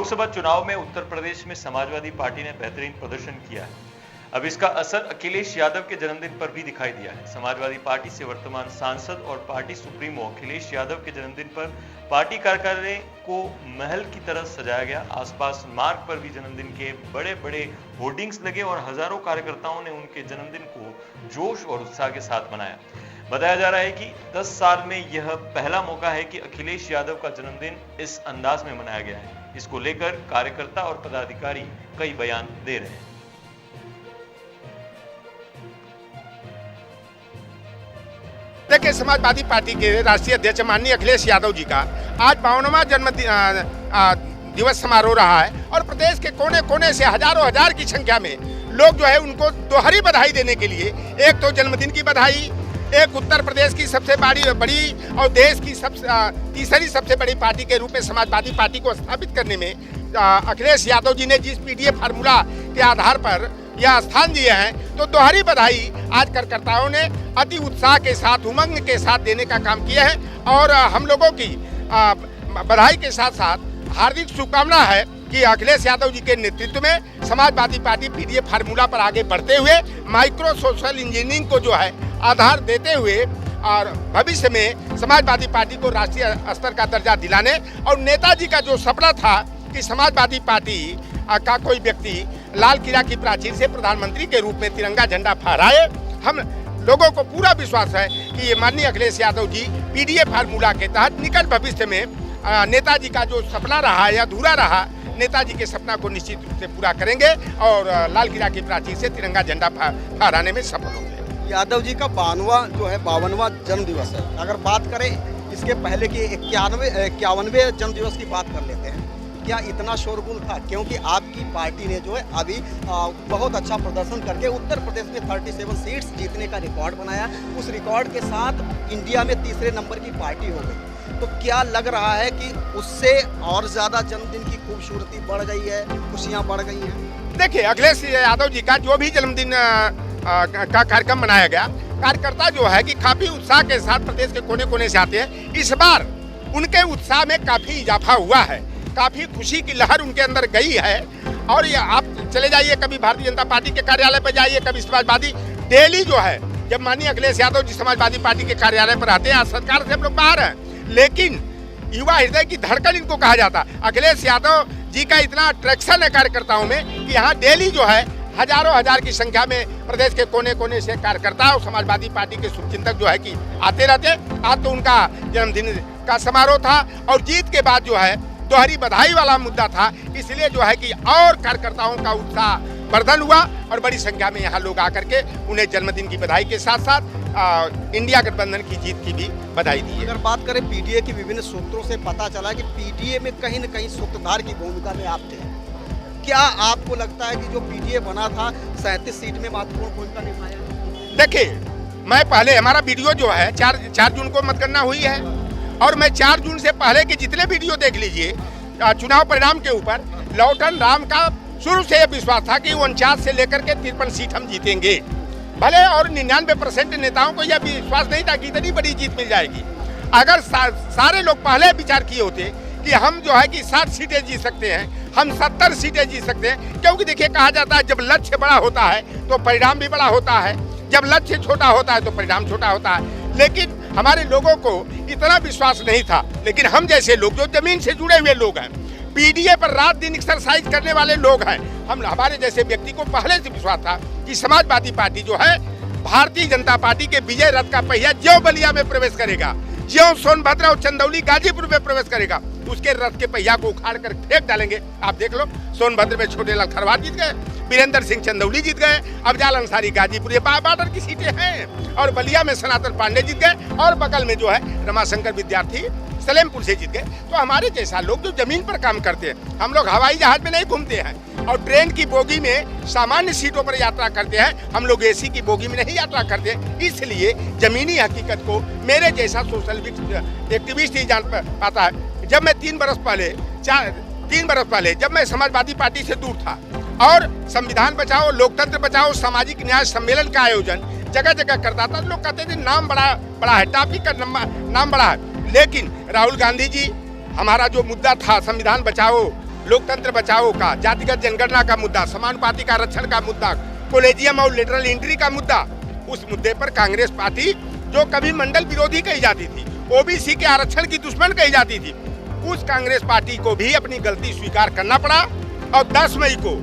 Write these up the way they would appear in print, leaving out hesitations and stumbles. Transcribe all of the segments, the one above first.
लोकसभा चुनाव में उत्तर प्रदेश में समाजवादी पार्टी ने बेहतरीन प्रदर्शन किया है। अब इसका असर अखिलेश यादव के जन्मदिन पर भी दिखाई दिया है। समाजवादी पार्टी से वर्तमान सांसद और पार्टी सुप्रीमो अखिलेश यादव के जन्मदिन पर पार्टी कार्यालय को महल की तरह सजाया गया। आसपास मार्ग पर भी जन्मदिन के बड़े बड़े होर्डिंग्स लगे और हजारों कार्यकर्ताओं ने उनके जन्मदिन को जोश और उत्साह के साथ मनाया। बताया जा रहा है कि 10 साल में यह पहला मौका है कि अखिलेश यादव का जन्मदिन इस अंदाज में मनाया गया है। इसको लेकर कार्यकर्ता और पदाधिकारी कई बयान दे रहे हैं। देखिए, समाजवादी पार्टी के राष्ट्रीय अध्यक्ष माननीय अखिलेश यादव जी का आज 52वां जन्म दिवस समारोह रहा है और प्रदेश के कोने कोने से हजारों हजार की संख्या में लोग जो है उनको दोहरी बधाई देने के लिए, एक तो जन्मदिन की बधाई, एक उत्तर प्रदेश की सबसे बड़ी और देश की तीसरी सबसे बड़ी पार्टी के रूप में समाजवादी पार्टी को स्थापित करने में अखिलेश यादव जी ने जिस पीडीए फार्मूला के आधार पर यह स्थान दिए हैं, तो दोहरी बधाई आज कार्यकर्ताओं ने अति उत्साह के साथ, उमंग के साथ देने का काम किया है। और हम लोगों की बधाई के साथ साथ हार्दिक शुभकामना है कि अखिलेश यादव जी के नेतृत्व में समाजवादी पार्टी पीडीए फार्मूला पर आगे बढ़ते हुए माइक्रो सोशल इंजीनियरिंग को जो है आधार देते हुए और भविष्य में समाजवादी पार्टी को राष्ट्रीय स्तर का दर्जा दिलाने, और नेताजी का जो सपना था कि समाजवादी पार्टी का कोई व्यक्ति लाल किला की प्राचीर से प्रधानमंत्री के रूप में तिरंगा झंडा फहराए, हम लोगों को पूरा विश्वास है कि ये माननीय अखिलेश यादव जी पीडीए फार्मूला के तहत निकट भविष्य में नेताजी का जो सपना रहा या अधूरा रहा, नेताजी के सपना को निश्चित रूप से पूरा करेंगे और लाल किला की प्राचीर से तिरंगा झंडा फहराने में सफल होंगे। यादव जी का 52वां जन्म दिवस है। अगर बात करें इसके पहले की 51वें जन्म दिवस की बात कर लेते हैं, क्या इतना शोरगुल था? क्योंकि आपकी पार्टी ने जो है अभी बहुत अच्छा प्रदर्शन करके उत्तर प्रदेश में 37 सीट्स जीतने का रिकॉर्ड बनाया। उस रिकॉर्ड के साथ इंडिया में तीसरे नंबर की पार्टी हो गई। तो क्या लग रहा है कि उससे और ज़्यादा जन्मदिन की खूबसूरती बढ़ गई है, खुशियाँ बढ़ गई हैं? देखिए, अखिलेश यादव जी का जो भी जन्मदिन का कार्यक्रम मनाया गया, कार्यकर्ता जो है कि काफ़ी उत्साह के साथ प्रदेश के कोने कोने से आते हैं। इस बार उनके उत्साह में काफ़ी इजाफा हुआ है, काफ़ी खुशी की लहर उनके अंदर गई है। और ये आप चले जाइए, कभी भारतीय जनता पार्टी के कार्यालय पर जाइए, कभी समाजवादी, डेली जो है जब माननीय अखिलेश यादव जी समाजवादी पार्टी के कार्यालय पर आते हैं, सरकार से हम लोग बाहर हैं, लेकिन युवा हृदय की धड़कन इनको कहा जाता। अखिलेश यादव जी का इतना अट्रैक्शन है कार्यकर्ताओं में कि यहाँ डेली जो है हजारों हजार की संख्या में प्रदेश के कोने कोने से कार्यकर्ता और समाजवादी पार्टी के शुभचिंतक जो है कि आते रहते। आज तो उनका जन्मदिन का समारोह था और जीत के बाद जो है दोहरी बधाई वाला मुद्दा था, इसलिए जो है कि और कार्यकर्ताओं का उत्साह वर्धन हुआ और बड़ी संख्या में यहाँ लोग आकर के उन्हें जन्मदिन की बधाई के साथ साथ इंडिया गठबंधन की जीत की भी बधाई दी है। अगर बात करें पीडीए की विभिन्न सूत्रों से पता चला कि पीडीए में कहीं न कहीं सूत्रधार की भूमिका में आप थे। क्या आपको लगता है कि जो पीडीए बना था 37 सीट में महत्वपूर्ण भूमिका निभाया? देखिए, मैं पहले हमारा वीडियो जो है 4 जून को मतगणना हुई है और मैं 4 जून से पहले के जितने वीडियो देख लीजिए चुनाव परिणाम के ऊपर, लौटन राम का शुरू से यह विश्वास था कि 49 से लेकर के 53 सीट हम जीतेंगे। भले और 99% नेताओं को यह विश्वास नहीं था कि इतनी बड़ी जीत मिल जाएगी। अगर सारे लोग पहले विचार किए होते कि हम जो है कि 60 सीटें जीत सकते हैं, हम 70 सीटें जीत सकते हैं, क्योंकि देखिए कहा जाता है जब लक्ष्य बड़ा होता है तो परिणाम भी बड़ा होता है, जब लक्ष्य छोटा होता है तो परिणाम छोटा होता है। लेकिन हमारे लोगों को इतना विश्वास नहीं था, लेकिन हम जैसे लोग जो जमीन से जुड़े हुए लोग हैं, पीडीए पर रात दिन एक्सरसाइज करने वाले लोग हैं, हमारे जैसे व्यक्ति को पहले से विश्वास था कि समाजवादी पार्टी जो है भारतीय जनता पार्टी के विजय रथ का पहिया ज्यों बलिया में प्रवेश करेगा, ज्यों सोनभद्र और चंदौली गाजीपुर में प्रवेश करेगा, उसके रथ के पहिया को उखाड़ कर फेंक डालेंगे। आप देख लो, सोनभद्र में छोटे लाल खरवार जीत गए, वीरेंद्र सिंह चंदौली जीत गए, अफजाल अंसारी गाजीपुर, ये बॉर्डर की सीटें हैं, और बलिया में सनातन पांडे जीत गए, और बगल में जो है रमाशंकर विद्यार्थी सलेमपुर से जीत गए। तो हमारे जैसा लोग जो जमीन पर काम करते हैं, हम लोग हवाई जहाज में नहीं घूमते हैं और ट्रेन की बोगी में सामान्य सीटों पर यात्रा करते हैं, हम लोग एसी की बोगी में नहीं यात्रा करते। इसलिए जमीनी हकीकत को मेरे जैसा सोशल एक्टिविस्ट ही जान पाता है। जब मैं 3 बरस पहले जब मैं समाजवादी पार्टी से दूर था और संविधान बचाओ, लोकतंत्र बचाओ, सामाजिक न्याय सम्मेलन का आयोजन जगह जगह करता था, लोग कहते थे नाम बड़ा है, टॉपिक का नाम बड़ा है। लेकिन राहुल गांधी जी, हमारा जो मुद्दा था संविधान बचाओ, लोकतंत्र बचाओ का, जातिगत जनगणना का मुद्दा, समानुपाती का आरक्षण का मुद्दा, कॉलेजियम और लेटरल एंट्री का मुद्दा, उस मुद्दे पर कांग्रेस पार्टी जो कभी मंडल विरोधी कही जाती थी, ओबीसी के आरक्षण की दुश्मन कही जाती थी, उस कांग्रेस पार्टी को भी अपनी गलती स्वीकार करना पड़ा। और 10 मई को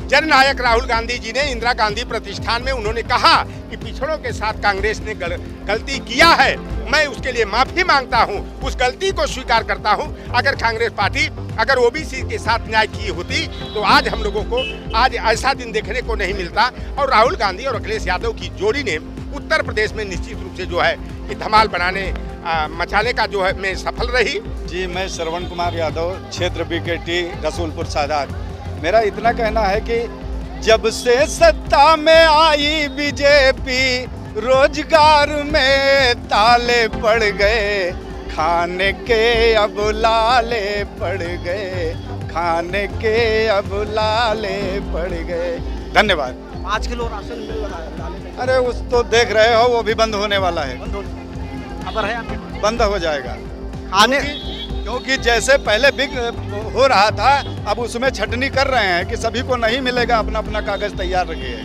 जननायक राहुल गांधी जी ने इंदिरा गांधी प्रतिष्ठान में उन्होंने कहा कि पिछड़ों के साथ कांग्रेस ने गलती किया है, मैं उसके लिए माफी मांगता हूं, उस गलती को स्वीकार करता हूं। अगर कांग्रेस पार्टी अगर ओबीसी के साथ न्याय की होती तो आज हम लोगों को आज ऐसा दिन देखने को नहीं मिलता। और राहुल गांधी और अखिलेश यादव की जोड़ी ने उत्तर प्रदेश में निश्चित रूप से जो है कि धमाल मचाने का जो है में सफल रही। जी, मैं श्रवण कुमार यादव, क्षेत्र बीकेटी, रसूलपुर सादात। मेरा इतना कहना है कि जब से सत्ता में आई बीजेपी, रोजगार में ताले पड़ गए, खाने के अब लाले पड़ गए, खाने के अब लाले पड़ गए। धन्यवाद। 5 किलो राशन मिल रहा है दालें में। अरे उस तो देख रहे हो, वो भी बंद होने वाला है, खबर है आपके? बंद हो जाएगा। खाने क्योंकि जैसे पहले बिग हो रहा था, अब उसमें छटनी कर रहे हैं कि सभी को नहीं मिलेगा, अपना अपना कागज तैयार रखिए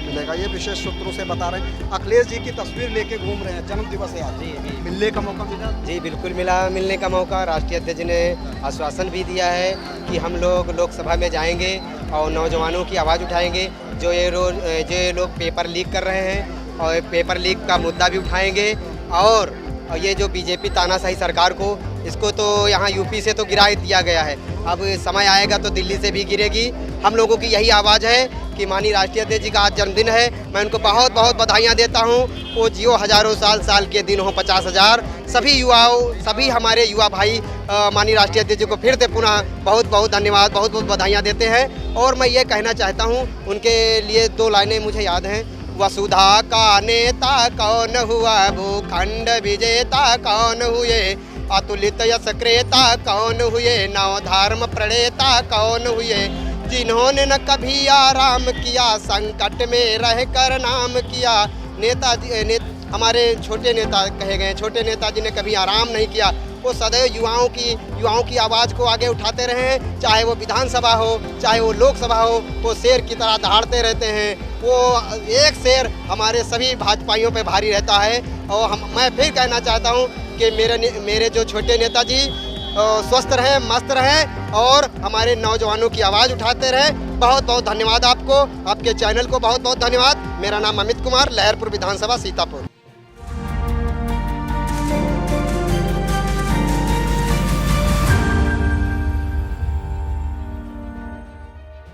मिलेगा। ये विशेष सूत्रों से बता रहे हैं। अखिलेश जी की तस्वीर लेके घूम रहे हैं, जन्म दिवस है आज। जी, मिलने का मौका मिला? जी बिल्कुल मिला, मिलने का मौका। राष्ट्रीय अध्यक्ष ने आश्वासन भी दिया है कि हम लोग लोकसभा में जाएंगे और नौजवानों की आवाज़ उठाएंगे। जो ये लोग पेपर लीक कर रहे हैं और पेपर लीक का मुद्दा भी उठाएंगे। और ये जो बीजेपी तानाशाही सरकार को, इसको तो यहाँ यूपी से तो गिरा दिया गया है, अब समय आएगा तो दिल्ली से भी गिरेगी। हम लोगों की यही आवाज़ है कि माननीय राष्ट्रीय अध्यक्ष जी का आज जन्मदिन है, मैं उनको बहुत बहुत बधाइयाँ देता हूँ। वो जियो हजारों साल के दिन हो 50,000। सभी युवाओं, सभी हमारे युवा भाई माननीय राष्ट्रीय अध्यक्ष जी को फिर से पुनः बहुत बहुत धन्यवाद, बहुत बहुत बधाइयाँ देते हैं। और मैं ये कहना चाहता हूँ, उनके लिए 2 लाइनें मुझे याद हैं। वसुधा का नेता कौन हुआ, भूखंड विजेता कौन हुए, अतुलित यश क्रेता कौन हुए, नव धर्म प्रणेता कौन हुए, जिन्होंने न कभी आराम किया, संकट में रहकर नाम किया। हमारे छोटे नेता कहे गए, छोटे नेताजी ने कभी आराम नहीं किया। वो सदैव युवाओं की आवाज़ को आगे उठाते रहे, चाहे वो विधानसभा हो, चाहे वो लोकसभा हो, वो शेर की तरह दहाड़ते रहते हैं। वो एक शेर हमारे सभी भाजपाइयों पे भारी रहता है। और मैं फिर कहना चाहता हूँ कि मेरे जो छोटे नेताजी स्वस्थ रहें, मस्त रहें और हमारे नौजवानों की आवाज़ उठाते रहें। बहुत बहुत धन्यवाद आपको, आपके चैनल को बहुत बहुत धन्यवाद। मेरा नाम अमित कुमार, लहरपुर विधानसभा, सीतापुर।